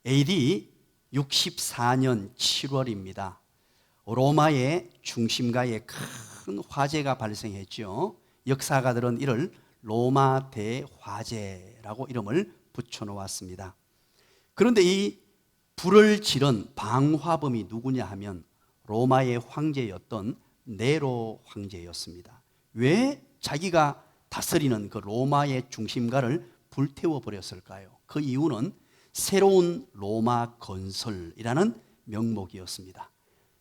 AD 64년 7월입니다. 로마의 중심가에 큰 화재가 발생했죠. 역사가들은 이를 로마 대화재라고 이름을 붙여놓았습니다. 그런데 이 불을 지른 방화범이 누구냐 하면 로마의 황제였던 네로 황제였습니다. 왜 자기가 다스리는 그 로마의 중심가를 불태워 버렸을까요? 그 이유는 새로운 로마 건설이라는 명목이었습니다.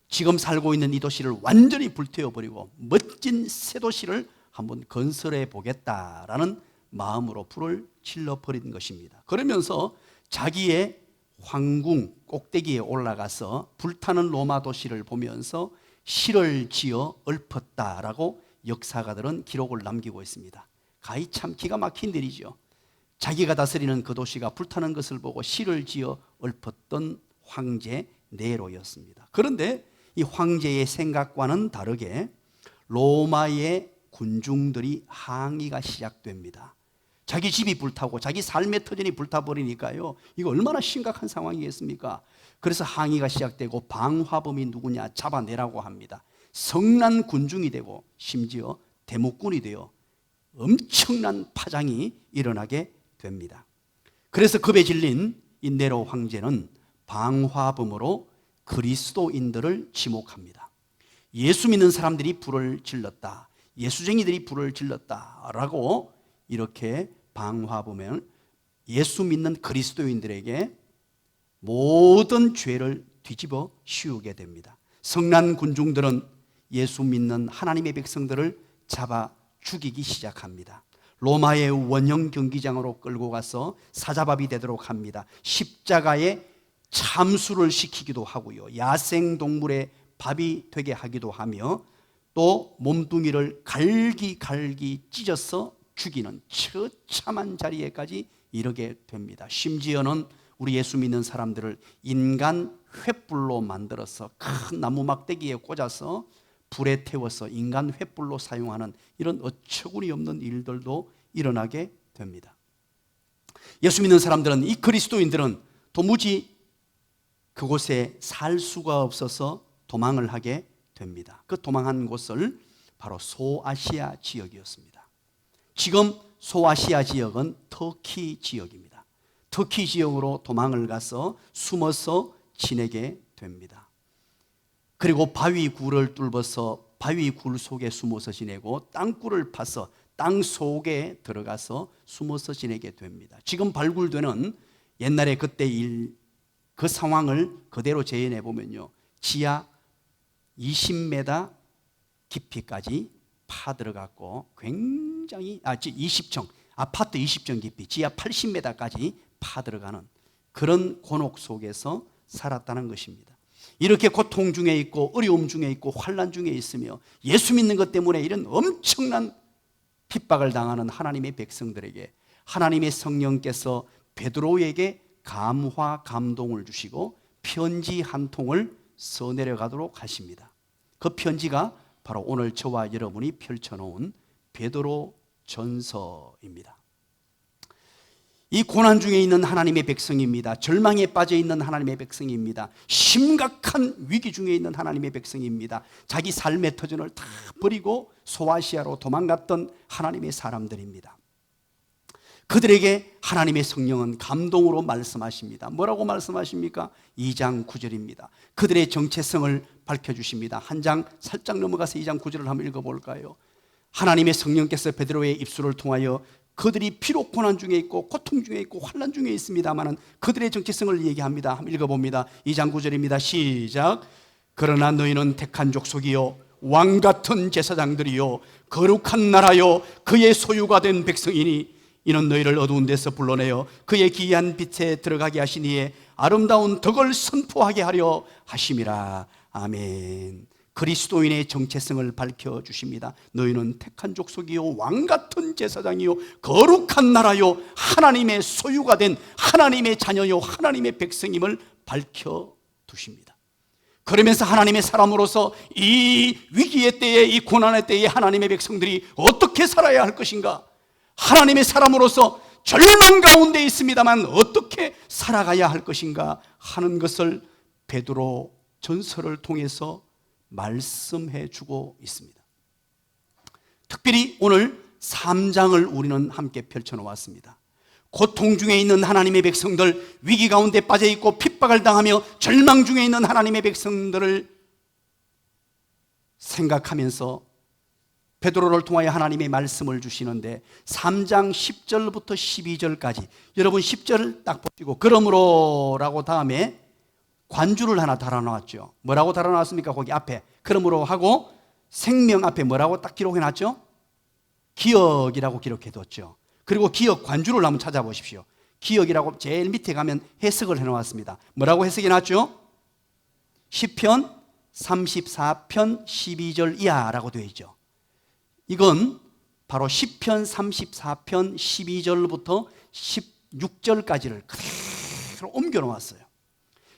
지금 살고 있는 이 도시를 완전히 불태워 버리고 멋진 새 도시를 한번 건설해 보겠다라는 마음으로 불을 질러 버린 것입니다. 그러면서 자기의 황궁 꼭대기에 올라가서 불타는 로마 도시를 보면서 시를 지어 읊었다라고 역사가들은 기록을 남기고 있습니다. 가히 참 기가 막힌 일이죠. 자기가 다스리는 그 도시가 불타는 것을 보고 시를 지어 읊었던 황제 네로였습니다. 그런데 이 황제의 생각과는 다르게 로마의 군중들이 항의가 시작됩니다. 자기 집이 불타고 자기 삶의 터전이 불타버리니까요, 이거 얼마나 심각한 상황이겠습니까? 그래서 항의가 시작되고 방화범이 누구냐 잡아내라고 합니다. 성난 군중이 되고 심지어 대목군이 되어 엄청난 파장이 일어나게 됩니다. 그래서 겁에 질린 이 네로 황제는 방화범으로 그리스도인들을 지목합니다. 예수 믿는 사람들이 불을 질렀다, 예수쟁이들이 불을 질렀다라고 이렇게 방화범을 예수 믿는 그리스도인들에게 모든 죄를 뒤집어 씌우게 됩니다. 성난 군중들은 예수 믿는 하나님의 백성들을 잡아 죽이기 시작합니다. 로마의 원형 경기장으로 끌고 가서 사자밥이 되도록 합니다. 십자가에 참수를 시키기도 하고요, 야생동물의 밥이 되게 하기도 하며 또 몸뚱이를 갈기 찢어서 죽이는 처참한 자리에까지 이르게 됩니다. 심지어는 우리 예수 믿는 사람들을 인간 횃불로 만들어서 큰 나무 막대기에 꽂아서 불에 태워서 인간 횃불로 사용하는 이런 어처구니 없는 일들도 일어나게 됩니다. 예수 믿는 사람들은, 이 그리스도인들은 도무지 그곳에 살 수가 없어서 도망을 하게 됩니다. 그 도망한 곳을 바로 소아시아 지역이었습니다. 지금 소아시아 지역은 터키 지역입니다. 터키 지역으로 도망을 가서 숨어서 지내게 됩니다. 그리고 바위굴을 뚫어서 바위굴 속에 숨어서 지내고 땅굴을 파서 땅 속에 들어가서 숨어서 지내게 됩니다. 지금 발굴되는 옛날에 그때 그 상황을 그대로 재현해 보면요, 지하 20m 깊이까지 파들어갔고 굉장히 20층 아파트 20층 깊이 지하 80m까지 파들어가는 그런 곤혹 속에서 살았다는 것입니다. 이렇게 고통 중에 있고 어려움 중에 있고 환난 중에 있으며 예수 믿는 것 때문에 이런 엄청난 핍박을 당하는 하나님의 백성들에게 하나님의 성령께서 베드로에게 감화 감동을 주시고 편지 한 통을 써내려가도록 하십니다. 그 편지가 바로 오늘 저와 여러분이 펼쳐놓은 베드로 전서입니다. 이 고난 중에 있는 하나님의 백성입니다. 절망에 빠져 있는 하나님의 백성입니다. 심각한 위기 중에 있는 하나님의 백성입니다. 자기 삶의 터전을 다 버리고 소아시아로 도망갔던 하나님의 사람들입니다. 그들에게 하나님의 성령은 감동으로 말씀하십니다. 뭐라고 말씀하십니까? 2장 9절입니다. 그들의 정체성을 밝혀주십니다. 한 장 살짝 넘어가서 2장 9절을 한번 읽어볼까요? 하나님의 성령께서 베드로의 입술을 통하여 그들이 비록 고난 중에 있고 고통 중에 있고 환난 중에 있습니다마는 그들의 정체성을 얘기합니다. 한번 읽어봅니다. 2장 9절입니다. 시작. 그러나 너희는 택한 족속이요 왕같은 제사장들이요 거룩한 나라요 그의 소유가 된 백성이니 이는 너희를 어두운 데서 불러내어 그의 기이한 빛에 들어가게 하시니에 아름다운 덕을 선포하게 하려 하심이라. 아멘. 그리스도인의 정체성을 밝혀주십니다. 너희는 택한 족속이요 왕같은 제사장이요 거룩한 나라요 하나님의 소유가 된 하나님의 자녀요 하나님의 백성임을 밝혀두십니다. 그러면서 하나님의 사람으로서 이 위기의 때에 이 고난의 때에 하나님의 백성들이 어떻게 살아야 할 것인가, 하나님의 사람으로서 절망 가운데 있습니다만 어떻게 살아가야 할 것인가 하는 것을 베드로 전설을 통해서 말씀해 주고 있습니다. 특별히 오늘 3장을 우리는 함께 펼쳐 놓았습니다. 고통 중에 있는 하나님의 백성들, 위기 가운데 빠져 있고 핍박을 당하며 절망 중에 있는 하나님의 백성들을 생각하면서 베드로를 통하여 하나님의 말씀을 주시는데 3장 10절부터 12절까지 여러분 10절을 딱 보시고 그러므로 라고 다음에 관주를 하나 달아놨죠. 뭐라고 달아놨습니까? 거기 앞에 그러므로 하고 생명 앞에 뭐라고 딱 기록해놨죠? 기억이라고 기록해뒀죠. 그리고 기억 관주를 한번 찾아보십시오. 기억이라고 제일 밑에 가면 해석을 해놓았습니다. 뭐라고 해석해놨죠? 시편 34편 12절 이하라고 되어 있죠. 이건 바로 시편 34편 12절부터 16절까지를 그대로 옮겨 놓았어요.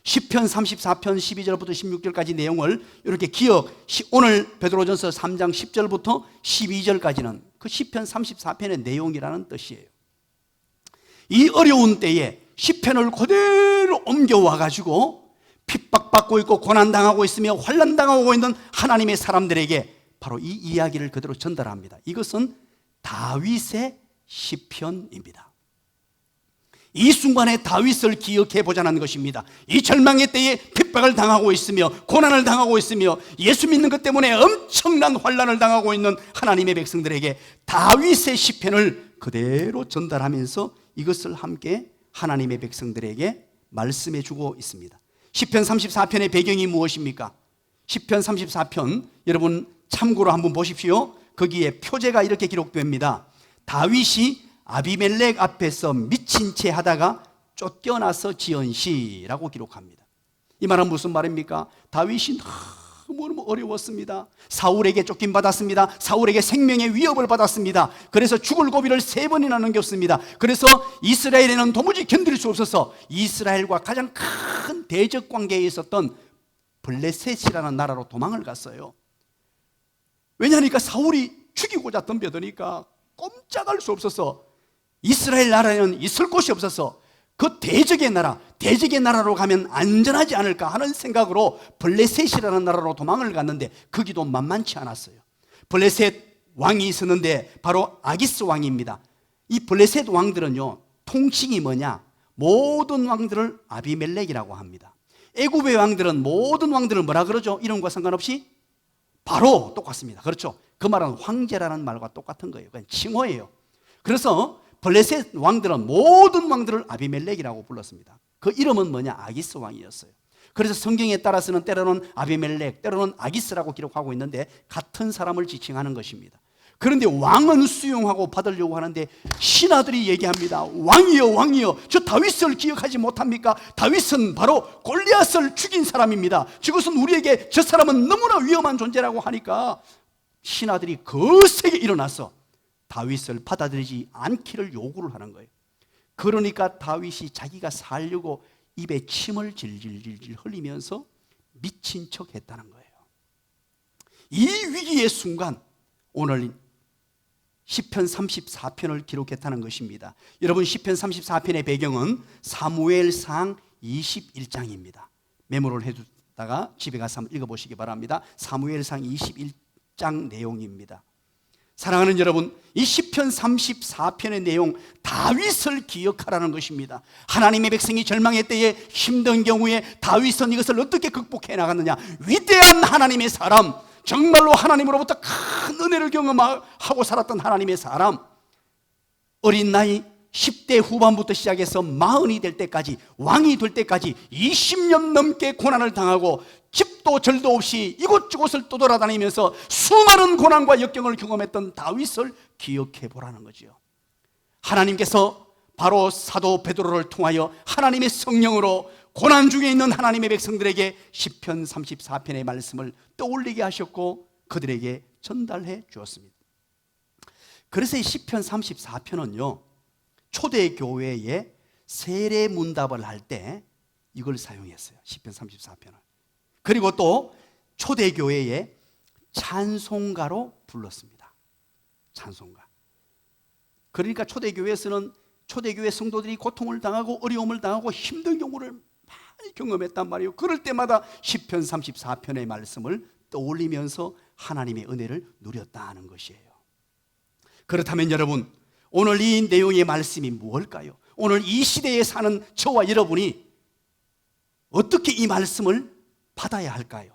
시편 34편 12절부터 16절까지 내용을 이렇게 오늘 베드로전서 3장 10절부터 12절까지는 그 시편 34편의 내용이라는 뜻이에요. 이 어려운 때에 시편을 그대로 옮겨와 가지고 핍박받고 있고 고난당하고 있으며 환난당하고 있는 하나님의 사람들에게 바로 이 이야기를 그대로 전달합니다. 이것은 다윗의 시편입니다. 이 순간에 다윗을 기억해 보자는 것입니다. 이 절망의 때에 핍박을 당하고 있으며 고난을 당하고 있으며 예수 믿는 것 때문에 엄청난 환난을 당하고 있는 하나님의 백성들에게 다윗의 시편을 그대로 전달하면서 이것을 함께 하나님의 백성들에게 말씀해 주고 있습니다. 시편 34편의 배경이 무엇입니까? 시편 34편 여러분 참고로 한번 보십시오. 거기에 표제가 이렇게 기록됩니다. 다윗이 아비멜렉 앞에서 미친 채 하다가 쫓겨나서 지은 시라고 기록합니다. 이 말은 무슨 말입니까? 다윗이 너무 어려웠습니다. 사울에게 쫓김받았습니다. 사울에게 생명의 위협을 받았습니다. 그래서 죽을 고비를 3번이나 넘겼습니다. 그래서 이스라엘에는 도무지 견딜 수 없어서 이스라엘과 가장 큰 대적 관계에 있었던 블레셋이라는 나라로 도망을 갔어요. 왜냐하니까 사울이 죽이고자 덤벼드니까 꼼짝할 수 없어서 이스라엘 나라에는 있을 곳이 없어서 그 대적의 나라로 가면 안전하지 않을까 하는 생각으로 블레셋이라는 나라로 도망을 갔는데 거기도 만만치 않았어요. 블레셋 왕이 있었는데 바로 아기스 왕입니다. 이 블레셋 왕들은요 통칭이 뭐냐? 모든 왕들을 아비멜렉이라고 합니다. 애굽의 왕들은 모든 왕들을 뭐라 그러죠? 이름과 상관없이 바로 똑같습니다. 그렇죠? 그 말은 황제라는 말과 똑같은 거예요. 그건 칭호예요. 그래서 블레셋 왕들은 모든 왕들을 아비멜렉이라고 불렀습니다. 그 이름은 뭐냐? 아기스 왕이었어요. 그래서 성경에 따라서는 때로는 아비멜렉, 때로는 아기스라고 기록하고 있는데 같은 사람을 지칭하는 것입니다. 그런데 왕은 수용하고 받으려고 하는데 신하들이 얘기합니다. 왕이여 왕이여 저 다윗을 기억하지 못합니까? 다윗은 바로 골리앗을 죽인 사람입니다. 저것은 우리에게 저 사람은 너무나 위험한 존재라고 하니까 신하들이 거세게 일어나서 다윗을 받아들이지 않기를 요구를 하는 거예요. 그러니까 다윗이 자기가 살려고 입에 침을 질질질질 흘리면서 미친 척 했다는 거예요. 이 위기의 순간 오늘 시편 34편을 기록했다는 것입니다. 여러분 시편 34편의 배경은 사무엘상 21장입니다. 메모를 해두다가 집에 가서 한번 읽어보시기 바랍니다. 사무엘상 21장 내용입니다. 사랑하는 여러분, 이 시편 34편의 내용 다윗을 기억하라는 것입니다. 하나님의 백성이 절망의 때에 힘든 경우에 다윗은 이것을 어떻게 극복해 나갔느냐? 위대한 하나님의 사람, 정말로 하나님으로부터 큰 은혜를 경험하고 살았던 하나님의 사람, 어린 나이 10대 후반부터 시작해서 40이 될 때까지, 왕이 될 때까지 20년 넘게 고난을 당하고 집도 절도 없이 이곳저곳을 떠돌아다니면서 수많은 고난과 역경을 경험했던 다윗을 기억해 보라는 거죠. 하나님께서 바로 사도 베드로를 통하여 하나님의 성령으로 고난 중에 있는 하나님의 백성들에게 시편 34편의 말씀을 떠올리게 하셨고 그들에게 전달해 주었습니다. 그래서 이 시편 34편은요 초대교회에 세례문답을 할 때 이걸 사용했어요. 시편 34편을. 그리고 또 초대교회에 찬송가로 불렀습니다. 찬송가. 그러니까 초대교회에서는 초대교회 성도들이 고통을 당하고 어려움을 당하고 힘든 경우를 많이 경험했단 말이에요. 그럴 때마다 시편 34편의 말씀을 떠올리면서 하나님의 은혜를 누렸다는 것이에요. 그렇다면 여러분, 오늘 이 내용의 말씀이 무엇일까요? 오늘 이 시대에 사는 저와 여러분이 어떻게 이 말씀을 받아야 할까요?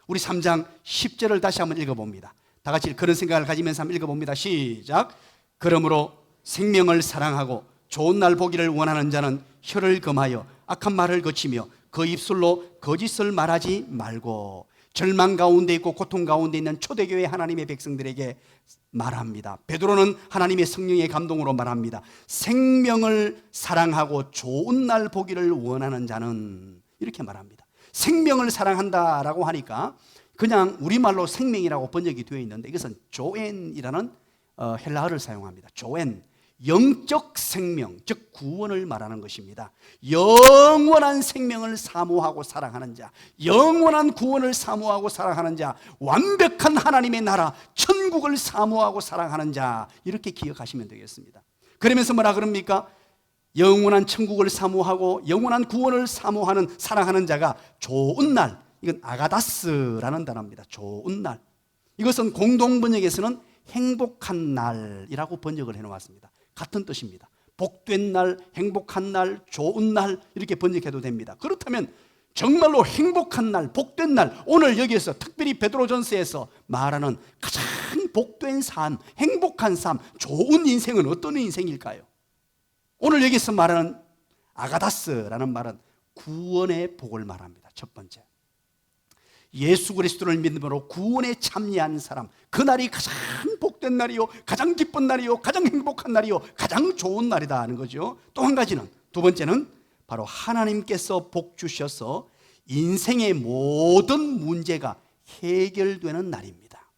우리 3장 10절을 다시 한번 읽어봅니다. 다 같이 그런 생각을 가지면서 한번 읽어봅니다. 시작. 그러므로 생명을 사랑하고 좋은 날 보기를 원하는 자는 혀를 금하여 악한 말을 거치며 그 입술로 거짓을 말하지 말고. 절망 가운데 있고 고통 가운데 있는 초대교회 하나님의 백성들에게 말합니다. 베드로는 하나님의 성령의 감동으로 말합니다. 생명을 사랑하고 좋은 날 보기를 원하는 자는, 이렇게 말합니다. 생명을 사랑한다라고 하니까 그냥 우리말로 생명이라고 번역이 되어 있는데 이것은 조엔이라는 헬라어를 사용합니다. 조엔, 영적 생명, 즉 구원을 말하는 것입니다. 영원한 생명을 사모하고 사랑하는 자, 영원한 구원을 사모하고 사랑하는 자, 완벽한 하나님의 나라 천국을 사모하고 사랑하는 자, 이렇게 기억하시면 되겠습니다. 그러면서 뭐라 그럽니까? 영원한 천국을 사모하고 영원한 구원을 사모하는 사랑하는 자가 좋은 날, 이건 아가다스라는 단어입니다. 좋은 날. 이것은 공동 번역에서는 행복한 날이라고 번역을 해놓았습니다. 같은 뜻입니다. 복된 날, 행복한 날, 좋은 날, 이렇게 번역해도 됩니다. 그렇다면 정말로 행복한 날, 복된 날, 오늘 여기에서 특별히 베드로전서에서 말하는 가장 복된 삶, 행복한 삶, 좋은 인생은 어떤 인생일까요? 오늘 여기서 말하는 아가다스라는 말은 구원의 복을 말합니다. 첫 번째, 예수 그리스도를 믿음으로 구원에 참여한 사람, 그날이 가장 복된 날이요, 가장 기쁜 날이요, 가장 행복한 날이요, 가장 좋은 날이다 하는 거죠. 또 한 가지는, 두 번째는 바로 하나님께서 복 주셔서 인생의 모든 문제가 해결되는 날입니다.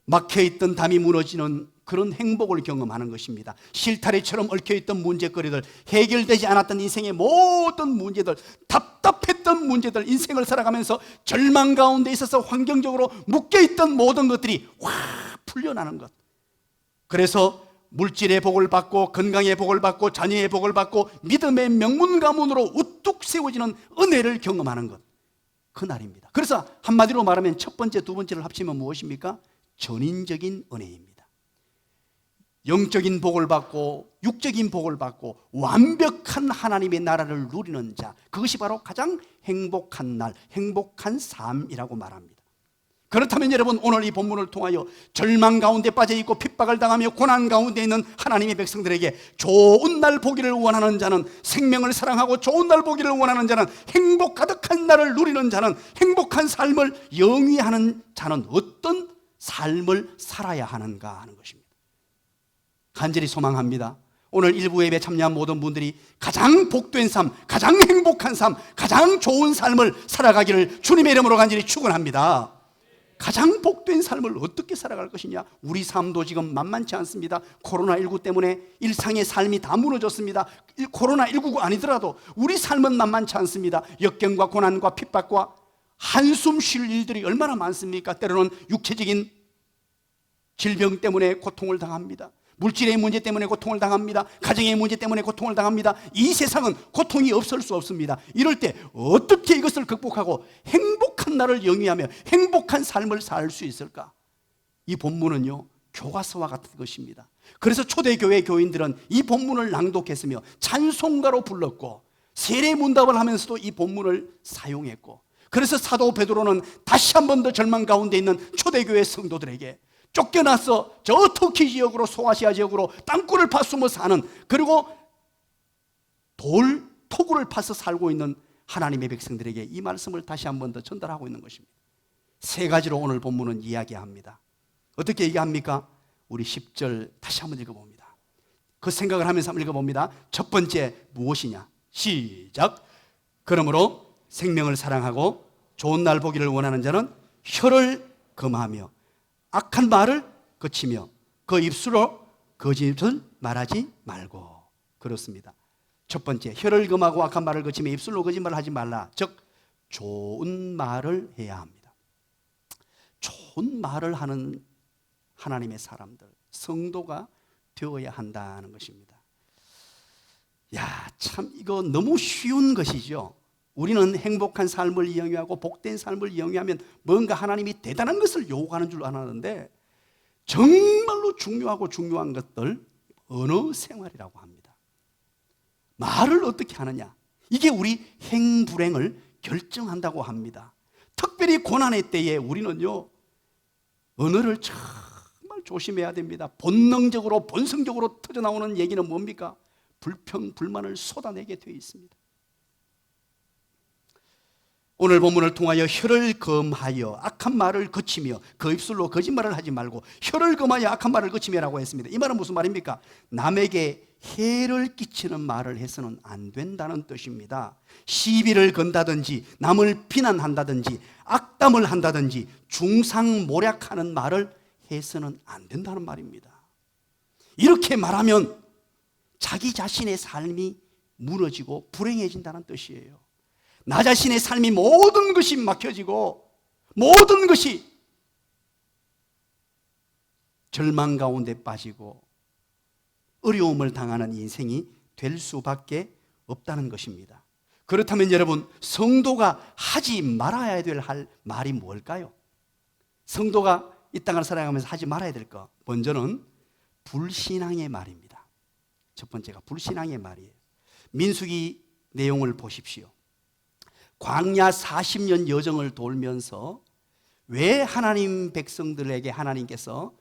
막혀있던 담이 무너지는 그런 행복을 경험하는 것입니다. 실타래처럼 얽혀있던 문제거리들, 해결되지 않았던 인생의 모든 문제들, 답답했던 문제들, 인생을 살아가면서 절망 가운데 있어서 환경적으로 묶여있던 모든 것들이 확 풀려나는 것. 그래서 물질의 복을 받고 건강의 복을 받고 자녀의 복을 받고 믿음의 명문 가문으로 우뚝 세워지는 은혜를 경험하는 것, 그날입니다. 그래서 한마디로 말하면 첫 번째, 두 번째를 합치면 무엇입니까? 전인적인 은혜입니다. 영적인 복을 받고 육적인 복을 받고 완벽한 하나님의 나라를 누리는 자, 그것이 바로 가장 행복한 날, 행복한 삶이라고 말합니다. 그렇다면 여러분, 오늘 이 본문을 통하여 절망 가운데 빠져있고 핍박을 당하며 고난 가운데 있는 하나님의 백성들에게 좋은 날 보기를 원하는 자는, 생명을 사랑하고 좋은 날 보기를 원하는 자는, 행복 가득한 날을 누리는 자는, 행복한 삶을 영위하는 자는 어떤 삶을 살아야 하는가 하는 것입니다. 간절히 소망합니다. 오늘 일부 예배 참여한 모든 분들이 가장 복된 삶, 가장 행복한 삶, 가장 좋은 삶을 살아가기를 주님의 이름으로 간절히 축원합니다. 가장 복된 삶을 어떻게 살아갈 것이냐? 우리 삶도 지금 만만치 않습니다. 코로나19 때문에 일상의 삶이 다 무너졌습니다. 코로나19가 아니더라도 우리 삶은 만만치 않습니다. 역경과 고난과 핍박과 한숨 쉴 일들이 얼마나 많습니까? 때로는 육체적인 질병 때문에 고통을 당합니다. 물질의 문제 때문에 고통을 당합니다. 가정의 문제 때문에 고통을 당합니다. 이 세상은 고통이 없을 수 없습니다. 이럴 때 어떻게 이것을 극복하고 행복한 날을 영위하며 행복한 삶을 살 수 있을까? 이 본문은요, 교과서와 같은 것입니다. 그래서 초대교회 교인들은 이 본문을 낭독했으며 찬송가로 불렀고 세례문답을 하면서도 이 본문을 사용했고, 그래서 사도 베드로는 다시 한 번 더 절망 가운데 있는 초대교회 성도들에게 쫓겨나서 저 터키 지역으로, 소아시아 지역으로 땅굴을 파 숨어 사는, 그리고 토구를 파서 살고 있는 하나님의 백성들에게 이 말씀을 다시 한 번 더 전달하고 있는 것입니다. 세 가지로 오늘 본문은 이야기합니다. 어떻게 얘기합니까? 우리 10절 다시 한번 읽어봅니다. 그 생각을 하면서 한번 읽어봅니다. 첫 번째 무엇이냐? 시작. 그러므로 생명을 사랑하고 좋은 날 보기를 원하는 자는 혀를 금하며 악한 말을 거치며 그 입술로 거짓을 말하지 말고. 그렇습니다. 첫 번째, 혀를 금하고 악한 말을 거치며 입술로 거짓말을 하지 말라. 즉 좋은 말을 해야 합니다. 좋은 말을 하는 하나님의 사람들, 성도가 되어야 한다는 것입니다. 야, 참 이거 너무 쉬운 것이죠. 우리는 행복한 삶을 이용하고 복된 삶을 이용하면 뭔가 하나님이 대단한 것을 요구하는 줄 아는데, 정말로 중요한 것들 언어 생활이라고 합니다. 말을 어떻게 하느냐, 이게 우리 행불행을 결정한다고 합니다. 특별히 고난의 때에 우리는요, 언어를 정말 조심해야 됩니다. 본능적으로 본성적으로 터져나오는 얘기는 뭡니까? 불평, 불만을 쏟아내게 되어 있습니다. 오늘 본문을 통하여 혀를 검하여 악한 말을 거치며 그 입술로 거짓말을 하지 말고 혀를 검하여 악한 말을 거치며라고 했습니다. 이 말은 무슨 말입니까? 남에게 해를 끼치는 말을 해서는 안 된다는 뜻입니다. 시비를 건다든지 남을 비난한다든지 악담을 한다든지 중상모략하는 말을 해서는 안 된다는 말입니다. 이렇게 말하면 자기 자신의 삶이 무너지고 불행해진다는 뜻이에요. 나 자신의 삶이 모든 것이 막혀지고 모든 것이 절망 가운데 빠지고 어려움을 당하는 인생이 될 수밖에 없다는 것입니다. 그렇다면 여러분, 성도가 하지 말아야 할 말이 뭘까요? 성도가 이 땅을 살아가면서 하지 말아야 될 것, 먼저는 불신앙의 말입니다. 첫 번째가 불신앙의 말이에요. 민수기 내용을 보십시오. 광야 40년 여정을 돌면서 왜 하나님 백성들에게 하나님께서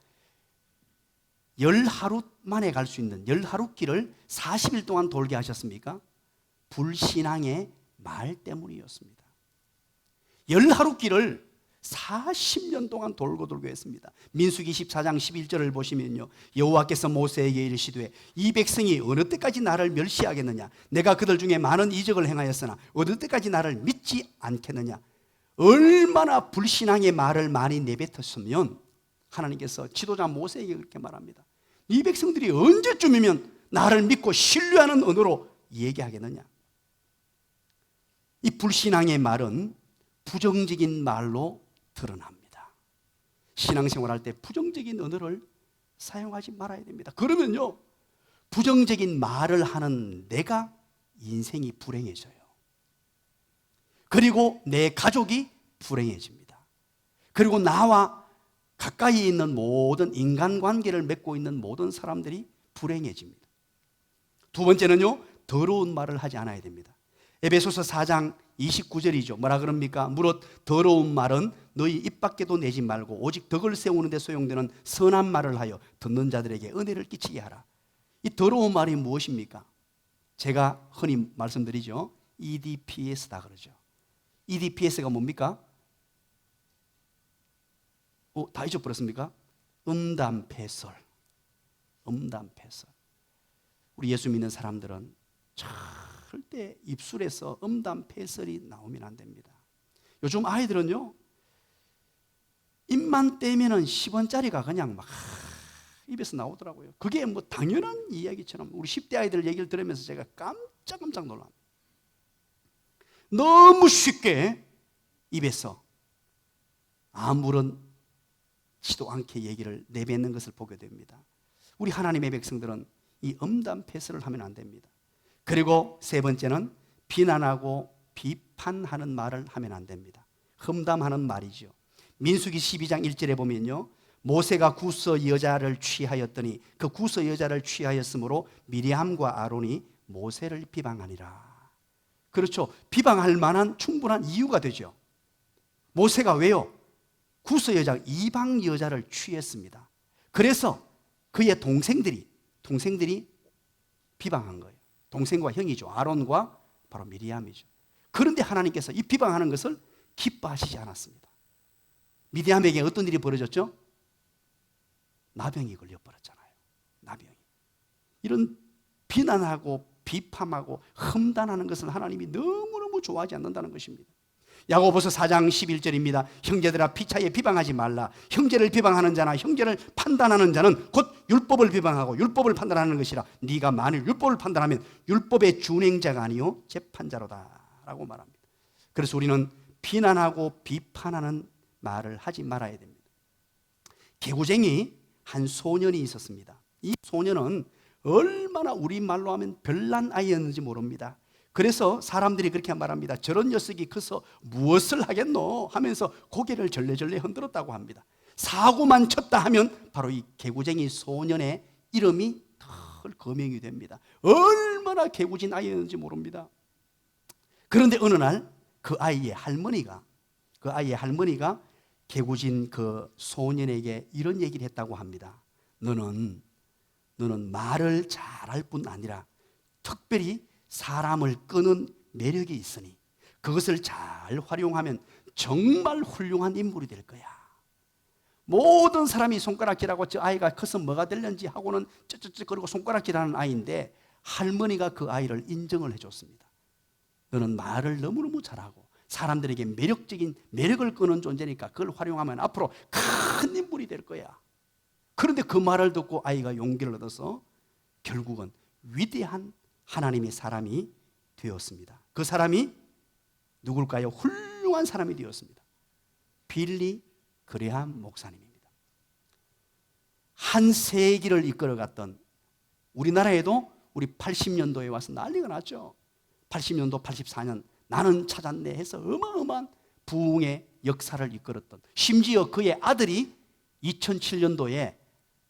10하루 만에 갈 수 있는 10하루 길을 40일 동안 돌게 하셨습니까? 불신앙의 말 때문이었습니다. 10하루 길을 40년 동안 돌고 했습니다. 민수기 14장 11절을 보시면요, 여호와께서 모세에게 이르시되 이 백성이 어느 때까지 나를 멸시하겠느냐? 내가 그들 중에 많은 이적을 행하였으나 어느 때까지 나를 믿지 않겠느냐? 얼마나 불신앙의 말을 많이 내뱉었으면 하나님께서 지도자 모세에게 그렇게 말합니다. 이 백성들이 언제쯤이면 나를 믿고 신뢰하는 언어로 얘기하겠느냐? 이 불신앙의 말은 부정적인 말로 드러납니다. 신앙생활할 때 부정적인 언어를 사용하지 말아야 됩니다. 그러면요, 부정적인 말을 하는 내가 인생이 불행해져요. 그리고 내 가족이 불행해집니다. 그리고 나와 가까이 있는 모든 인간관계를 맺고 있는 모든 사람들이 불행해집니다. 두 번째는요, 더러운 말을 하지 않아야 됩니다. 에베소서 4장 29절이죠. 뭐라 그럽니까? 무릇 더러운 말은 너희 입 밖에도 내지 말고 오직 덕을 세우는 데 소용되는 선한 말을 하여 듣는 자들에게 은혜를 끼치게 하라. 이 더러운 말이 무엇입니까? 제가 흔히 말씀드리죠. EDPS다 그러죠. EDPS가 뭡니까? 다 잊어버렸습니까? 음담패설. 음담패설. 우리 예수 믿는 사람들은 절대 입술에서 음담패설이 나오면 안 됩니다. 요즘 아이들은요, 입만 떼면은 10원짜리가 그냥 막 입에서 나오더라고요. 그게 뭐 당연한 이야기처럼 우리 10대 아이들 얘기를 들으면서 제가 깜짝 놀랍니다. 너무 쉽게 입에서 아무렇지도 않게 얘기를 내뱉는 것을 보게 됩니다. 우리 하나님의 백성들은 이 음담패설을 하면 안 됩니다. 그리고 세 번째는 비난하고 비판하는 말을 하면 안 됩니다. 험담하는 말이죠. 민수기 12장 1절에 보면요, 모세가 구스 여자를 취하였더니 그 구스 여자를 취하였으므로 미리암과 아론이 모세를 비방하니라. 그렇죠. 비방할 만한 충분한 이유가 되죠. 모세가 왜요? 구스 여자, 이방 여자를 취했습니다. 그래서 그의 동생들이 비방한 거예요. 동생과 형이죠. 아론과 바로 미리암이죠. 그런데 하나님께서 이 비방하는 것을 기뻐하시지 않았습니다. 미디암에게 어떤 일이 벌어졌죠? 나병이 걸려버렸잖아요. 나병이. 이런 비난하고 비판하고 험담하는 것을 하나님이 너무너무 좋아하지 않는다는 것입니다. 야고보서 4장 11절입니다. 형제들아 피차에 비방하지 말라. 형제를 비방하는 자나 형제를 판단하는 자는 곧 율법을 비방하고 율법을 판단하는 것이라. 네가 만일 율법을 판단하면 율법의 준행자가 아니요 재판자로다 라고 말합니다. 그래서 우리는 비난하고 비판하는 말을 하지 말아야 됩니다. 개구쟁이 한 소년이 있었습니다. 이 소년은 얼마나 우리말로 하면 별난 아이였는지 모릅니다. 그래서 사람들이 그렇게 말합니다. 저런 녀석이 커서 무엇을 하겠노 하면서 고개를 절레절레 흔들었다고 합니다. 사고만 쳤다 하면 바로 이 개구쟁이 소년의 이름이 털 거명이 됩니다. 얼마나 개구진 아이였는지 모릅니다. 그런데 어느 날 그 아이의 할머니가 개구진 그 소년에게 이런 얘기를 했다고 합니다. 너는 말을 잘할 뿐 아니라 특별히 사람을 끄는 매력이 있으니 그것을 잘 활용하면 정말 훌륭한 인물이 될 거야. 모든 사람이 손가락질하고 저 아이가 커서 뭐가 될는지 하고는 쩌쩌쩌 그러고 손가락질하는 아이인데 할머니가 그 아이를 인정을 해줬습니다. 너는 말을 너무너무 잘하고 사람들에게 매력을 끄는 존재니까 그걸 활용하면 앞으로 큰 인물이 될 거야. 그런데 그 말을 듣고 아이가 용기를 얻어서 결국은 위대한 하나님의 사람이 되었습니다. 그 사람이 누굴까요? 훌륭한 사람이 되었습니다. 빌리 그레함 목사님입니다. 한 세기를 이끌어갔던, 우리나라에도 우리 80년도에 와서 난리가 났죠. 80년도, 84년 나는 찾았네 해서 어마어마한 부흥의 역사를 이끌었던, 심지어 그의 아들이 2007년도에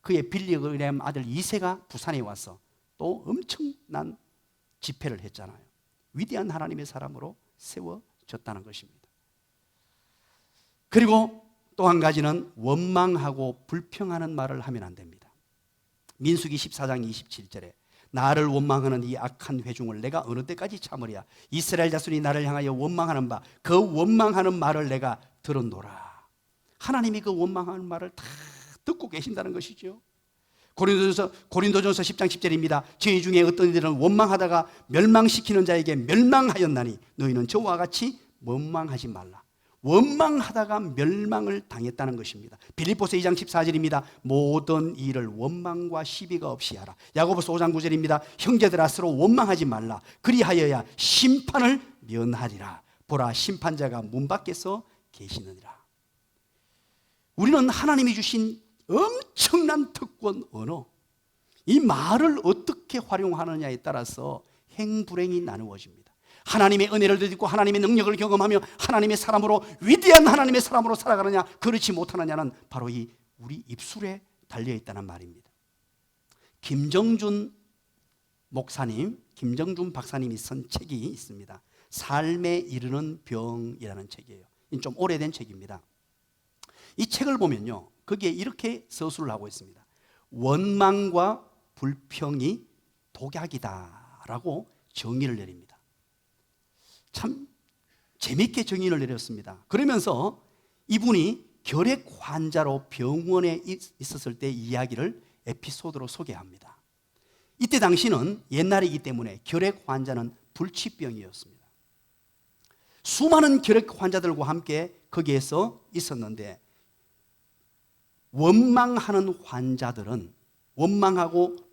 그의 빌리 그레함 아들 2세가 부산에 와서 또 엄청난 집회를 했잖아요. 위대한 하나님의 사람으로 세워졌다는 것입니다. 그리고 또 한 가지는 원망하고 불평하는 말을 하면 안 됩니다. 민수기 14장 27절에 나를 원망하는 이 악한 회중을 내가 어느 때까지 참으랴. 이스라엘 자손이 나를 향하여 원망하는 바 그 원망하는 말을 내가 들었노라. 하나님이 그 원망하는 말을 다 듣고 계신다는 것이죠. 고린도전서 10장 10절입니다. 저희 중에 어떤 이들은 원망하다가 멸망시키는 자에게 멸망하였나니 너희는 저와 같이 원망하지 말라. 원망하다가 멸망을 당했다는 것입니다. 빌립보서 2장 14절입니다. 모든 일을 원망과 시비가 없이 하라. 야고보서 5장 9절입니다. 형제들아 서로 원망하지 말라. 그리하여야 심판을 면하리라. 보라 심판자가 문 밖에서 계시느니라. 우리는 하나님이 주신 엄청난 특권 언어, 이 말을 어떻게 활용하느냐에 따라서 행불행이 나누어집니다. 하나님의 은혜를 듣고 하나님의 능력을 경험하며 하나님의 사람으로, 위대한 하나님의 사람으로 살아가느냐 그렇지 못하느냐는 바로 이 우리 입술에 달려있다는 말입니다. 김정준 박사님이 쓴 책이 있습니다. 삶에 이르는 병이라는 책이에요. 좀 오래된 책입니다. 이 책을 보면요, 거기에 이렇게 서술을 하고 있습니다. 원망과 불평이 독약이다라고 정의를 내립니다. 참 재밌게 정의를 내렸습니다. 그러면서 이분이 결핵 환자로 병원에 있었을 때 이야기를 에피소드로 소개합니다. 이때 당시는 옛날이기 때문에 결핵 환자는 불치병이었습니다. 수많은 결핵 환자들과 함께 거기에서 있었는데 원망하고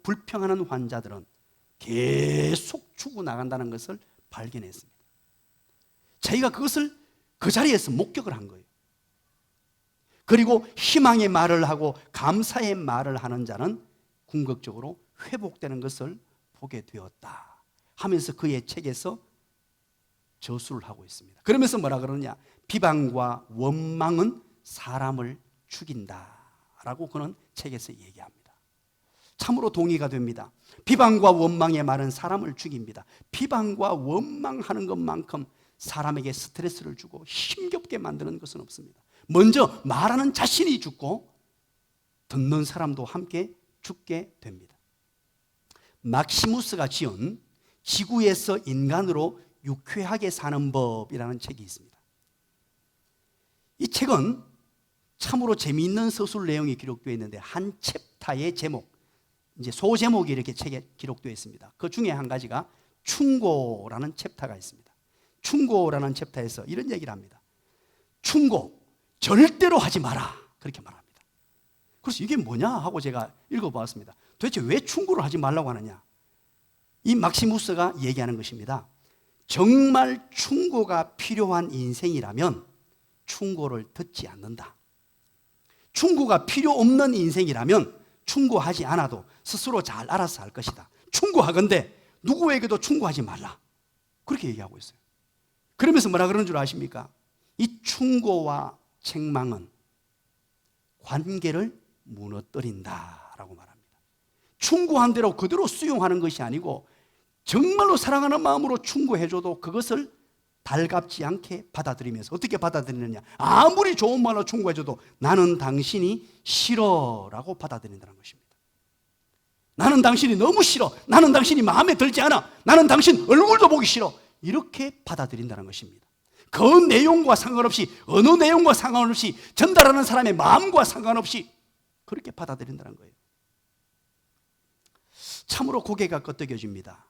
불평하는 환자들은 계속 죽어나간다는 것을 발견했습니다. 자기가 그것을 그 자리에서 목격을 한 거예요. 그리고 희망의 말을 하고 감사의 말을 하는 자는 궁극적으로 회복되는 것을 보게 되었다 하면서 그의 책에서 저술을 하고 있습니다. 그러면서 뭐라 그러느냐, 비방과 원망은 사람을 죽인다라고 그는 책에서 얘기합니다. 참으로 동의가 됩니다. 비방과 원망의 말은 사람을 죽입니다. 비방과 원망하는 것만큼 사람에게 스트레스를 주고 힘겹게 만드는 것은 없습니다. 먼저 말하는 자신이 죽고 듣는 사람도 함께 죽게 됩니다. 막시무스가 지은 지구에서 인간으로 유쾌하게 사는 법이라는 책이 있습니다. 이 책은 참으로 재미있는 서술 내용이 기록되어 있는데 한 챕터의 제목, 이제 소제목이 이렇게 책에 기록되어 있습니다. 그 중에 한 가지가 충고라는 챕터가 있습니다. 충고라는 챕터에서 이런 얘기를 합니다. 충고, 절대로 하지 마라. 그렇게 말합니다. 그래서 이게 뭐냐 하고 제가 읽어보았습니다. 도대체 왜 충고를 하지 말라고 하느냐? 이 막시무스가 얘기하는 것입니다. 정말 충고가 필요한 인생이라면 충고를 듣지 않는다. 충고가 필요 없는 인생이라면 충고하지 않아도 스스로 잘 알아서 할 것이다. 충고하건대 누구에게도 충고하지 말라. 그렇게 얘기하고 있어요. 그러면서 뭐라 그러는 줄 아십니까? 이 충고와 책망은 관계를 무너뜨린다라고 말합니다. 충고한 대로 그대로 수용하는 것이 아니고 정말로 사랑하는 마음으로 충고해줘도 그것을 달갑지 않게 받아들이면서 어떻게 받아들이느냐? 아무리 좋은 말로 충고해줘도 나는 당신이 싫어라고 받아들인다는 것입니다. 나는 당신이 너무 싫어. 나는 당신이 마음에 들지 않아. 나는 당신 얼굴도 보기 싫어. 이렇게 받아들인다는 것입니다. 그 내용과 상관없이, 어느 내용과 상관없이, 전달하는 사람의 마음과 상관없이 그렇게 받아들인다는 거예요. 참으로 고개가 끄덕여집니다.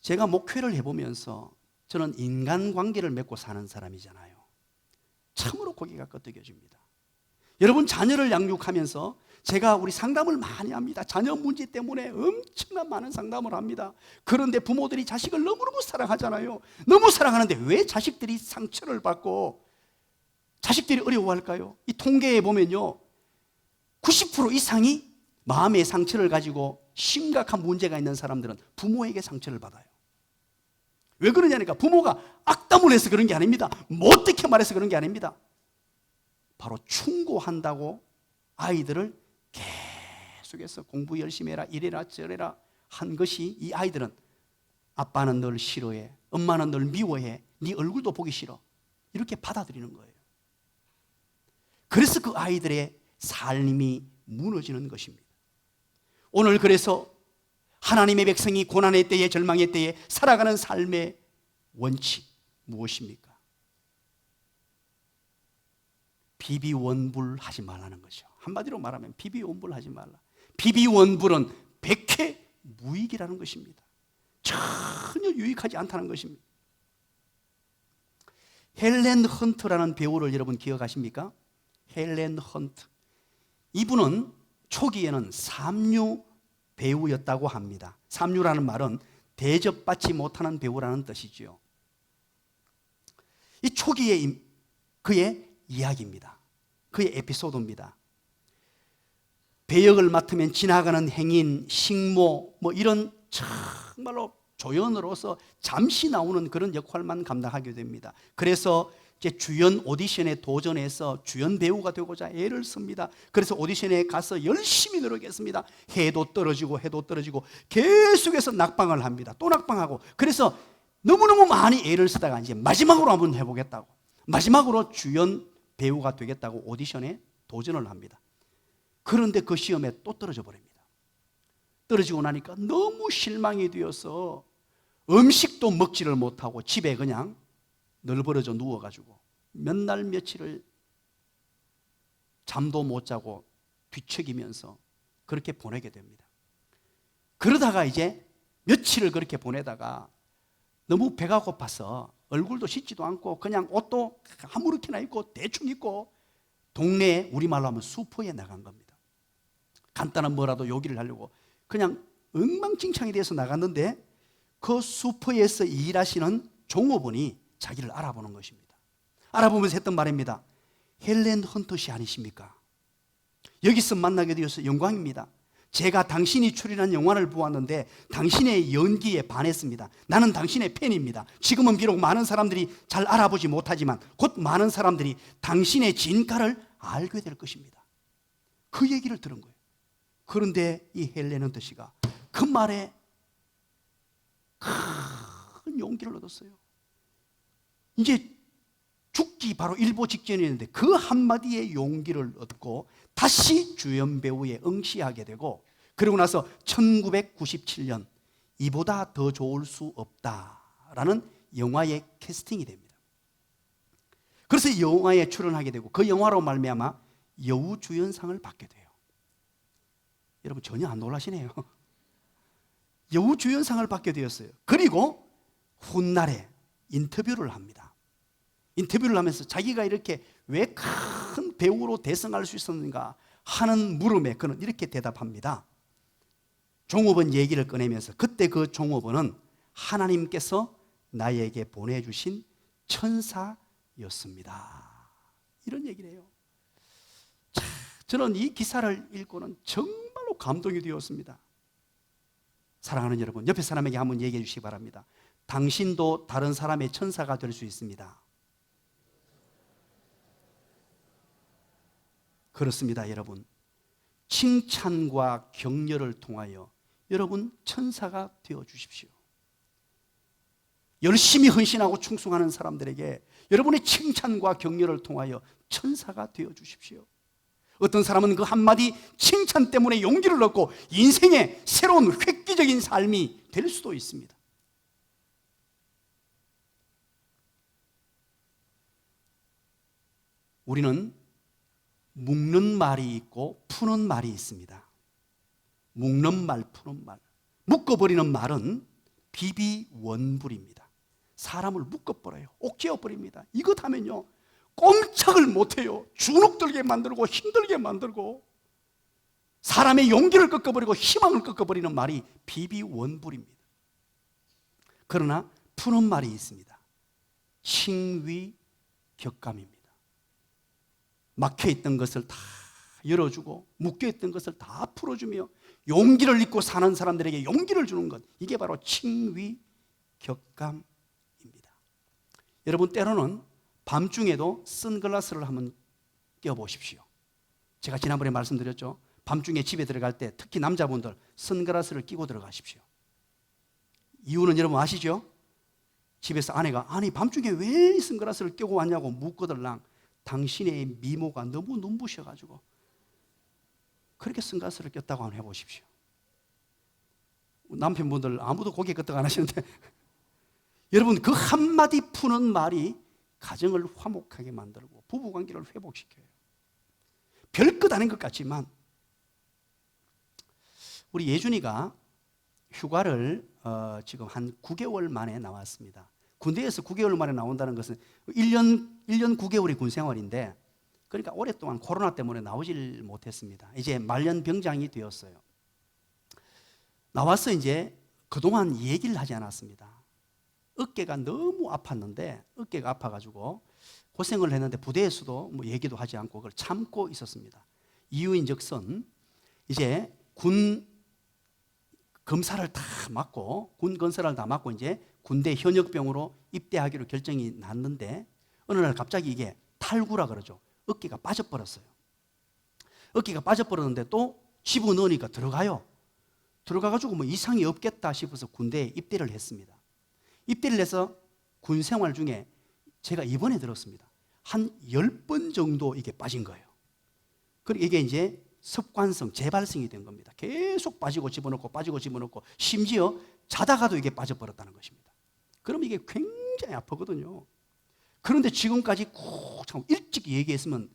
제가 목회를 해보면서 저는 인간관계를 맺고 사는 사람이잖아요. 참으로 고개가 끄덕여집니다. 여러분, 자녀를 양육하면서 제가 우리 상담을 많이 합니다. 자녀 문제 때문에 엄청난 많은 상담을 합니다. 그런데 부모들이 자식을 너무너무 사랑하잖아요. 너무 사랑하는데 왜 자식들이 상처를 받고 자식들이 어려워할까요? 이 통계에 보면요, 90% 이상이 마음의 상처를 가지고 심각한 문제가 있는 사람들은 부모에게 상처를 받아요. 왜 그러냐니까 부모가 악담을 해서 그런 게 아닙니다. 못되게 말해서 그런 게 아닙니다. 바로 충고한다고 아이들을 계속해서 공부 열심히 해라, 이래라 저래라 한 것이, 이 아이들은 아빠는 널 싫어해, 엄마는 널 미워해, 네 얼굴도 보기 싫어, 이렇게 받아들이는 거예요. 그래서 그 아이들의 삶이 무너지는 것입니다. 오늘 그래서 하나님의 백성이 고난의 때에, 절망의 때에 살아가는 삶의 원칙 무엇입니까? 비비원불하지 말라는 거죠. 한마디로 말하면 비비원불하지 말라. 비비원불은 백해무익이라는 것입니다. 전혀 유익하지 않다는 것입니다. 헬렌 헌트라는 배우를 여러분 기억하십니까? 헬렌 헌트. 이분은 초기에는 삼류 배우였다고 합니다. 삼류라는 말은 대접받지 못하는 배우라는 뜻이죠. 이 초기에 그의 이야기입니다. 그의 에피소드입니다. 배역을 맡으면 지나가는 행인, 식모, 이런 정말로 조연으로서 잠시 나오는 그런 역할만 감당하게 됩니다. 그래서 이제 주연 오디션에 도전해서 주연 배우가 되고자 애를 씁니다. 그래서 오디션에 가서 열심히 노력했습니다. 해도 떨어지고 계속해서 낙방을 합니다. 또 낙방하고, 그래서 너무너무 많이 애를 쓰다가 이제 마지막으로 한번 해보겠다고, 마지막으로 주연 배우가 되겠다고 오디션에 도전을 합니다. 그런데 그 시험에 또 떨어져 버립니다. 떨어지고 나니까 너무 실망이 되어서 음식도 먹지를 못하고 집에 그냥 널브러져 누워가지고 몇 날 며칠을 잠도 못 자고 뒤척이면서 그렇게 보내게 됩니다. 그러다가 이제 며칠을 그렇게 보내다가 너무 배가 고파서 얼굴도 씻지도 않고 그냥 옷도 아무렇게나 입고 대충 입고 동네에, 우리말로 하면 슈퍼에 나간 겁니다. 간단한 뭐라도 요기를 하려고 그냥 엉망진창이 돼서 나갔는데 그 슈퍼에서 일하시는 종업원이 자기를 알아보는 것입니다. 알아보면서 했던 말입니다. 헬렌 헌터 씨 아니십니까? 여기서 만나게 되어서 영광입니다. 제가 당신이 출연한 영화를 보았는데 당신의 연기에 반했습니다. 나는 당신의 팬입니다. 지금은 비록 많은 사람들이 잘 알아보지 못하지만 곧 많은 사람들이 당신의 진가를 알게 될 것입니다. 그 얘기를 들은 거예요. 그런데 이 헬렌 헌터 씨가 그 말에 큰 용기를 얻었어요. 이제 죽기 바로 일보 직전이었는데 그 한마디의 용기를 얻고 다시 주연 배우에 응시하게 되고, 그러고 나서 1997년 이보다 더 좋을 수 없다라는 영화에 캐스팅이 됩니다. 그래서 이 영화에 출연하게 되고 그 영화로 말미암아 여우주연상을 받게 돼요. 여러분 전혀 안 놀라시네요. 여우주연상을 받게 되었어요. 그리고 훗날에 인터뷰를 합니다. 인터뷰를 하면서 자기가 이렇게 왜 큰 배우로 대성할 수 있었는가 하는 물음에 그는 이렇게 대답합니다. 종업원 얘기를 꺼내면서 그때 그 종업원은 하나님께서 나에게 보내주신 천사였습니다. 이런 얘기를 해요. 자, 저는 이 기사를 읽고는 정말로 감동이 되었습니다. 사랑하는 여러분, 옆에 사람에게 한번 얘기해 주시기 바랍니다. 당신도 다른 사람의 천사가 될 수 있습니다. 그렇습니다, 여러분. 칭찬과 격려를 통하여 여러분 천사가 되어 주십시오. 열심히 헌신하고 충성하는 사람들에게 여러분의 칭찬과 격려를 통하여 천사가 되어 주십시오. 어떤 사람은 그 한마디 칭찬 때문에 용기를 얻고 인생의 새로운 획기적인 삶이 될 수도 있습니다. 우리는 묶는 말이 있고 푸는 말이 있습니다. 묶는 말, 푸는 말. 묶어버리는 말은 비비원불입니다. 사람을 묶어버려요. 옥죄어버립니다. 이것 하면요 꼼짝을 못해요. 주눅들게 만들고 힘들게 만들고 사람의 용기를 꺾어버리고 희망을 꺾어버리는 말이 비비원불입니다. 그러나 푸는 말이 있습니다. 칭위격감입니다. 막혀있던 것을 다 열어주고 묶여있던 것을 다 풀어주며 용기를 잊고 사는 사람들에게 용기를 주는 것, 이게 바로 칭위격감입니다. 여러분, 때로는 밤중에도 선글라스를 한번 껴보십시오. 제가 지난번에 말씀드렸죠. 밤중에 집에 들어갈 때 특히 남자분들 선글라스를 끼고 들어가십시오. 이유는 여러분 아시죠? 집에서 아내가 아니 밤중에 왜 선글라스를 끼고 왔냐고 묻거들랑 당신의 미모가 너무 눈부셔가지고 그렇게 선글라스를 꼈다고 한번 해보십시오. 남편분들 아무도 고개 끄덕 안 하시는데 여러분, 그 한마디 푸는 말이 가정을 화목하게 만들고 부부관계를 회복시켜요. 별것 아닌 것 같지만 우리 예준이가 휴가를 지금 한 9개월 만에 나왔습니다. 군대에서 9개월 만에 나온다는 것은 1년 9개월이 군 생활인데, 그러니까 오랫동안 코로나 때문에 나오질 못했습니다. 이제 말년병장이 되었어요. 나와서 이제 그동안 얘기를 하지 않았습니다. 어깨가 너무 아팠는데, 어깨가 아파가지고 고생을 했는데 부대에서도 뭐 얘기도 하지 않고 그걸 참고 있었습니다. 이유인즉슨 이제 군 검사를 다 맡고 군 검사를 다 맡고 이제 군대 현역병으로 입대하기로 결정이 났는데 어느 날 갑자기 이게 탈구라 그러죠. 어깨가 빠져버렸어요. 어깨가 빠져버렸는데 또 집어넣으니까 들어가요. 들어가가지고 뭐 이상이 없겠다 싶어서 군대에 입대를 했습니다. 입대를 해서 군 생활 중에 제가 이번에 들었습니다. 한 10번 정도 이게 빠진 거예요. 그리고 이게 이제 습관성, 재발성이 된 겁니다. 계속 빠지고 집어넣고 빠지고 집어넣고 심지어 자다가도 이게 빠져버렸다는 것입니다. 그럼 이게 굉장히 아프거든요. 그런데 지금까지 꼭 참 일찍 얘기했으면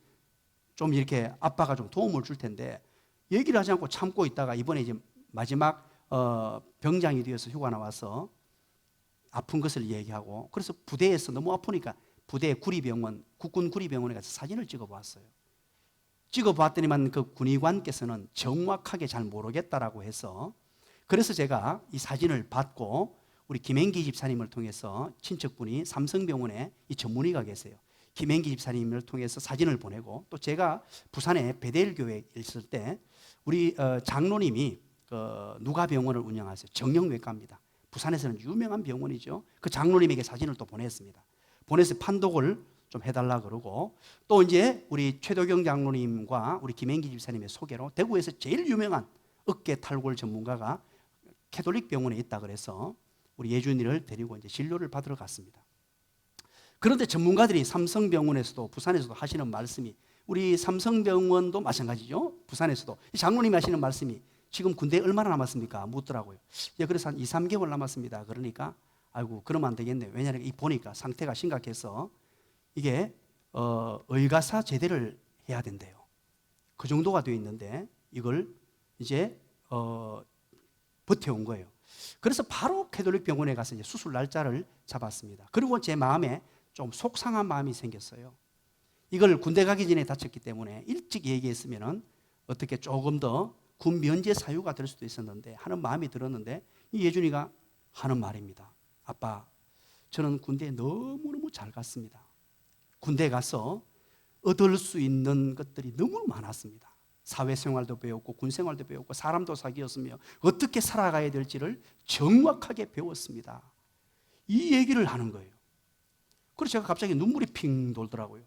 좀 이렇게 아빠가 좀 도움을 줄 텐데 얘기를 하지 않고 참고 있다가 이번에 이제 마지막 병장이 되어서 휴가 나와서 아픈 것을 얘기하고, 그래서 부대에서 너무 아프니까 부대 구리병원, 국군 구리병원에 가서 사진을 찍어보았어요. 찍어봤더니만 그 군의관께서는 정확하게 잘 모르겠다라고 해서, 그래서 제가 이 사진을 받고 우리 김행기 집사님을 통해서 친척분이 삼성병원에 이 전문의가 계세요. 김행기 집사님을 통해서 사진을 보내고, 또 제가 부산에 베델교회에 있을 때 우리 장로님이 그 누가병원을 운영하세요. 정형외과입니다. 부산에서는 유명한 병원이죠. 그 장로님에게 사진을 또 보냈습니다. 보내서 판독을 좀 해달라 그러고, 또 이제 우리 최도경 장로님과 우리 김행기 집사님의 소개로 대구에서 제일 유명한 어깨 탈골 전문가가 캐톨릭 병원에 있다 그래서 우리 예준이를 데리고 이제 진료를 받으러 갔습니다. 그런데 전문가들이 삼성병원에서도 부산에서도 하시는 말씀이, 우리 삼성병원도 마찬가지죠. 부산에서도 장로님이 하시는 말씀이 지금 군대에 얼마나 남았습니까? 묻더라고요. 예, 그래서 한 2, 3개월 남았습니다. 그러니까 아이고 그러면 안 되겠네. 왜냐하면 이 보니까 상태가 심각해서 이게 의가사 제대를 해야 된대요. 그 정도가 되어 있는데 이걸 이제 버텨온 거예요. 그래서 바로 캐톨릭 병원에 가서 이제 수술 날짜를 잡았습니다. 그리고 제 마음에 좀 속상한 마음이 생겼어요. 이걸 군대 가기 전에 다쳤기 때문에 일찍 얘기했으면은 어떻게 조금 더 군 면제 사유가 될 수도 있었는데 하는 마음이 들었는데, 이 예준이가 하는 말입니다. 아빠, 저는 군대에 너무너무 잘 갔습니다. 군대에 가서 얻을 수 있는 것들이 너무 많았습니다. 사회생활도 배웠고 군생활도 배웠고 사람도 사귀었으며 어떻게 살아가야 될지를 정확하게 배웠습니다. 이 얘기를 하는 거예요. 그래서 제가 갑자기 눈물이 핑 돌더라고요.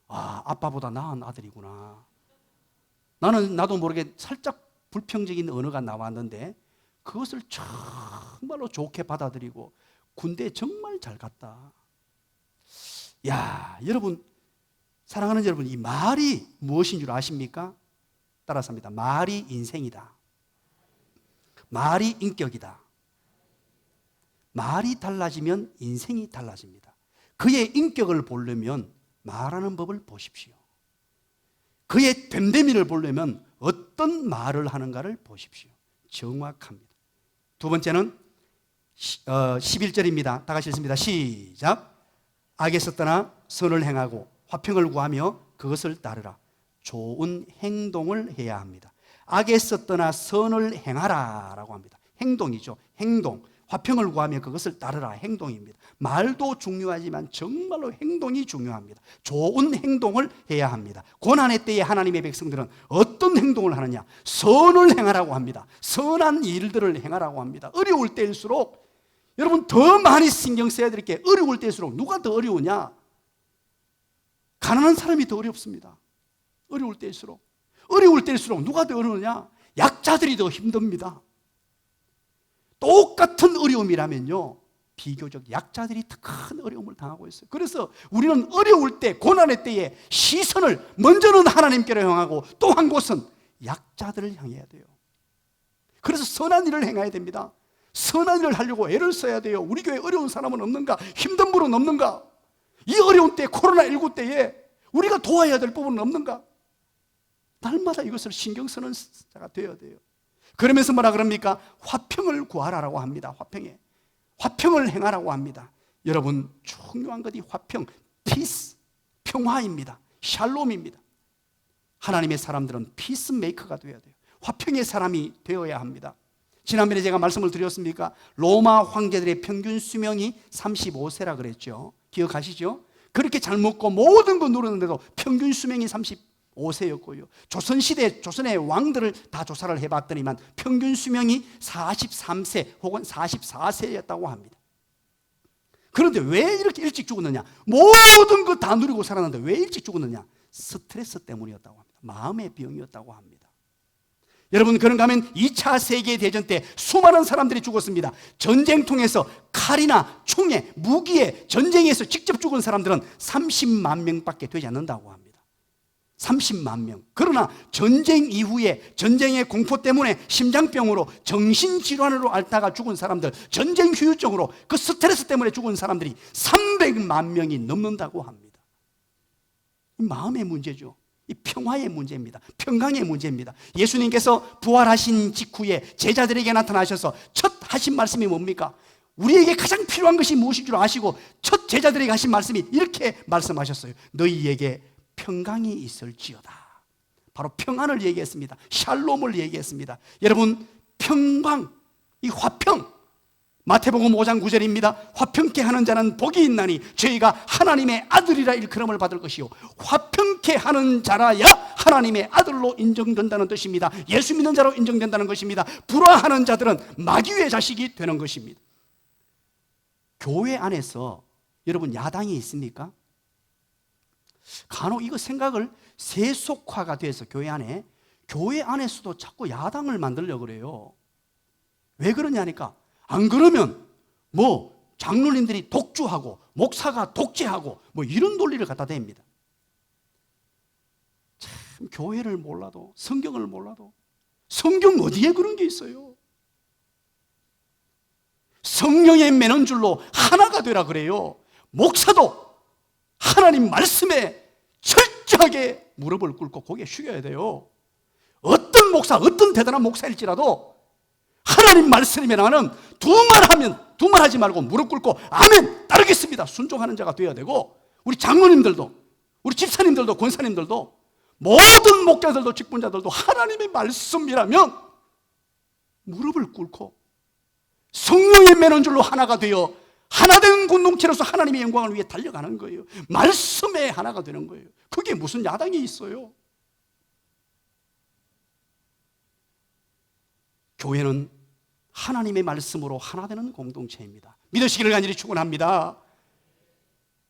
아, 아빠보다 나은 아들이구나. 나도 모르게 살짝 불평적인 언어가 나왔는데 그것을 정말로 좋게 받아들이고 군대에 정말 잘 갔다. 야, 여러분, 사랑하는 여러분, 이 말이 무엇인 줄 아십니까? 따라서 합니다. 말이 인생이다. 말이 인격이다. 말이 달라지면 인생이 달라집니다. 그의 인격을 보려면 말하는 법을 보십시오. 그의 됨됨이를 보려면 어떤 말을 하는가를 보십시오. 정확합니다. 두 번째는 11절입니다. 다 같이 읽습니다. 시작. 악에서 떠나 선을 행하고 화평을 구하며 그것을 따르라. 좋은 행동을 해야 합니다. 악에서 떠나 선을 행하라 라고 합니다. 행동이죠. 행동. 화평을 구하며 그것을 따르라. 행동입니다. 말도 중요하지만 정말로 행동이 중요합니다. 좋은 행동을 해야 합니다. 고난의 때에 하나님의 백성들은 어떤 행동을 하느냐? 선을 행하라고 합니다. 선한 일들을 행하라고 합니다. 어려울 때일수록 여러분 더 많이 신경 써야 될 게 어려울 때일수록 누가 더 어려우냐? 가난한 사람이 더 어렵습니다. 어려울 때일수록. 어려울 때일수록 누가 더 어려우냐? 약자들이 더 힘듭니다. 똑같은 어려움이라면요, 비교적 약자들이 더 큰 어려움을 당하고 있어요. 그래서 우리는 어려울 때, 고난의 때에 시선을 먼저는 하나님께로 향하고 또 한 곳은 약자들을 향해야 돼요. 그래서 선한 일을 행해야 됩니다. 선한 일을 하려고 애를 써야 돼요. 우리 교회에 어려운 사람은 없는가? 힘든 분은 없는가? 이 어려운 때, 코로나19 때에 우리가 도와야 될 부분은 없는가? 날마다 이것을 신경 쓰는 자가 되어야 돼요. 그러면서 뭐라 그럽니까? 화평을 구하라라고 합니다. 화평을 행하라고 합니다. 여러분, 중요한 것이 화평, 피스, 평화입니다. 샬롬입니다. 하나님의 사람들은 피스메이커가 되어야 돼요. 화평의 사람이 되어야 합니다. 지난번에 제가 말씀을 드렸습니까? 로마 황제들의 평균 수명이 35세라 그랬죠. 기억하시죠? 그렇게 잘 먹고 모든 거 누르는데도 평균 수명이 35세였고요. 조선시대, 조선의 왕들을 다 조사를 해봤더니만 평균 수명이 43세 혹은 44세였다고 합니다. 그런데 왜 이렇게 일찍 죽었느냐? 모든 거 다 누리고 살았는데 왜 일찍 죽었느냐? 스트레스 때문이었다고 합니다. 마음의 병이었다고 합니다. 여러분, 그런가 하면 2차 세계대전 때 수많은 사람들이 죽었습니다. 전쟁통에서 칼이나 총에, 무기에, 전쟁에서 직접 죽은 사람들은 30만 명밖에 되지 않는다고 합니다. 30만 명. 그러나 전쟁 이후에 전쟁의 공포 때문에 심장병으로 정신질환으로 앓다가 죽은 사람들, 전쟁 후유증으로 그 스트레스 때문에 죽은 사람들이 300만 명이 넘는다고 합니다. 이 마음의 문제죠. 이 평화의 문제입니다. 평강의 문제입니다. 예수님께서 부활하신 직후에 제자들에게 나타나셔서 첫 하신 말씀이 뭡니까? 우리에게 가장 필요한 것이 무엇인 줄 아시고 첫 제자들에게 하신 말씀이 이렇게 말씀하셨어요. 너희에게 평강이 있을지어다. 바로 평안을 얘기했습니다. 샬롬을 얘기했습니다. 여러분, 평강, 이 화평, 마태복음 5장 9절입니다. 화평케 하는 자는 복이 있나니 저희가 하나님의 아들이라 일컬음을 받을 것이요, 화평케 하는 자라야 하나님의 아들로 인정된다는 뜻입니다. 예수 믿는 자로 인정된다는 것입니다. 불화하는 자들은 마귀의 자식이 되는 것입니다. 교회 안에서 여러분 야당이 있습니까? 간혹 이거 생각을 세속화가 돼서 교회 안에서도 자꾸 야당을 만들려고 그래요. 왜 그러냐니까, 안 그러면 뭐 장로님들이 독주하고 목사가 독재하고 뭐 이런 논리를 갖다 댑니다. 참, 교회를 몰라도, 성경을 몰라도, 성경 어디에 그런 게 있어요? 성령의 매는 줄로 하나가 되라 그래요. 목사도 하나님 말씀에 철저하게 무릎을 꿇고 고개 숙여야 돼요. 어떤 목사, 어떤 대단한 목사일지라도 하나님 말씀에 나는 두 말 하지 말고 무릎 꿇고 아멘 따르겠습니다 순종하는 자가 되어야 되고, 우리 장로님들도, 우리 집사님들도, 권사님들도, 모든 목자들도, 직분자들도 하나님의 말씀이라면 무릎을 꿇고 성령의 매는 줄로 하나가 되어 하나된 공동체로서 하나님의 영광을 위해 달려가는 거예요. 말씀에 하나가 되는 거예요. 그게 무슨 야당이 있어요? 교회는 하나님의 말씀으로 하나 되는 공동체입니다. 믿으시기를 간절히 축원합니다.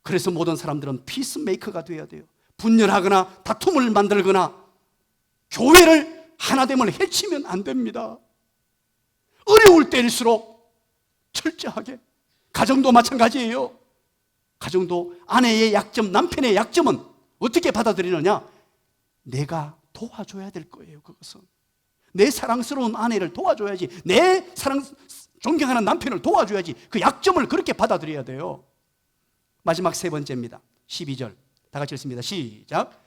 그래서 모든 사람들은 피스메이커가 되어야 돼요. 분열하거나 다툼을 만들거나 교회를 하나됨을 해치면 안 됩니다. 어려울 때일수록 철저하게, 가정도 마찬가지예요. 가정도 아내의 약점, 남편의 약점은 어떻게 받아들이느냐? 내가 도와줘야 될 거예요. 그것은 내 사랑스러운 아내를 도와줘야지, 내 존경하는 남편을 도와줘야지. 그 약점을 그렇게 받아들여야 돼요. 마지막 세 번째입니다. 12절 다 같이 읽습니다. 시작.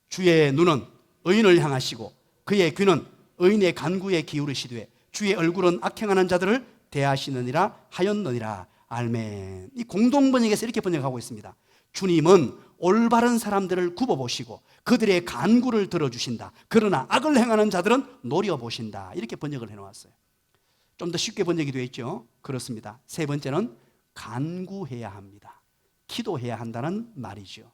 주의 눈은 의인을 향하시고 그의 귀는 의인의 간구에 기울이시되 주의 얼굴은 악행하는 자들을 대하시느니라 하였느니라. 아멘. 이 공동번역에서 이렇게 번역하고 있습니다. 주님은 올바른 사람들을 굽어보시고 그들의 간구를 들어주신다. 그러나 악을 행하는 자들은 노려보신다. 이렇게 번역을 해놓았어요. 좀 더 쉽게 번역이 되어 있죠. 그렇습니다. 세 번째는 간구해야 합니다. 기도해야 한다는 말이죠.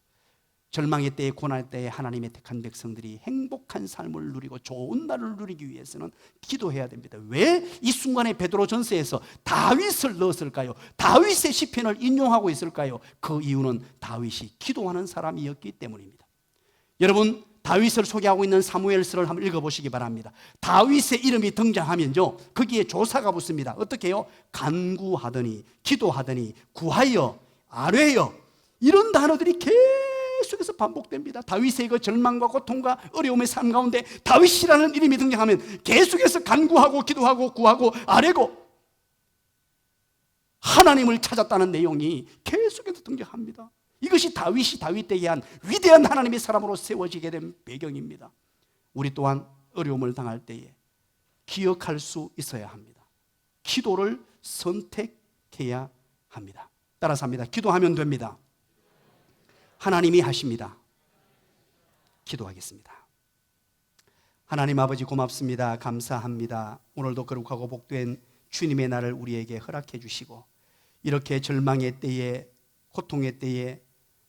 절망의 때에, 고난의 때에 하나님의 택한 백성들이 행복한 삶을 누리고 좋은 날을 누리기 위해서는 기도해야 됩니다. 왜 이 순간에 베드로전서에서 다윗을 넣었을까요? 다윗의 시편을 인용하고 있을까요? 그 이유는 다윗이 기도하는 사람이었기 때문입니다. 여러분, 다윗을 소개하고 있는 사무엘서를 한번 읽어보시기 바랍니다. 다윗의 이름이 등장하면요, 거기에 조사가 붙습니다. 어떻게 해요? 간구하더니, 기도하더니, 구하여, 아뢰여, 이런 단어들이 계속해서 반복됩니다. 다윗의 그 절망과 고통과 어려움의 삶 가운데 다윗이라는 이름이 등장하면 계속해서 간구하고 기도하고 구하고 아뢰고 하나님을 찾았다는 내용이 계속해서 등장합니다. 이것이 다윗이 다윗에 의한 위대한 하나님의 사람으로 세워지게 된 배경입니다. 우리 또한 어려움을 당할 때에 기억할 수 있어야 합니다. 기도를 선택해야 합니다. 따라서 합니다. 기도하면 됩니다. 하나님이 하십니다. 기도하겠습니다. 하나님 아버지 고맙습니다. 감사합니다. 오늘도 거룩하고 복된 주님의 날을 우리에게 허락해 주시고 이렇게 절망의 때에, 고통의 때에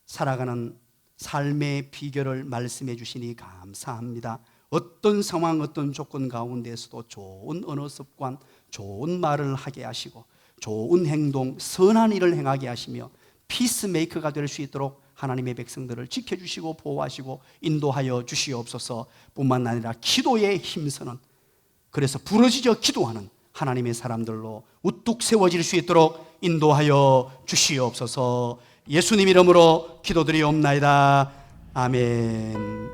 살아가는 삶의 비결을 말씀해 주시니 감사합니다. 어떤 상황, 어떤 조건 가운데서도 좋은 언어 습관, 좋은 말을 하게 하시고 좋은 행동, 선한 일을 행하게 하시며 피스메이커가 될 수 있도록 하나님의 백성들을 지켜주시고 보호하시고 인도하여 주시옵소서. 뿐만 아니라 기도에 힘쓰는, 그래서 부르짖어 기도하는 하나님의 사람들로 우뚝 세워질 수 있도록 인도하여 주시옵소서. 예수님 이름으로 기도드리옵나이다. 아멘.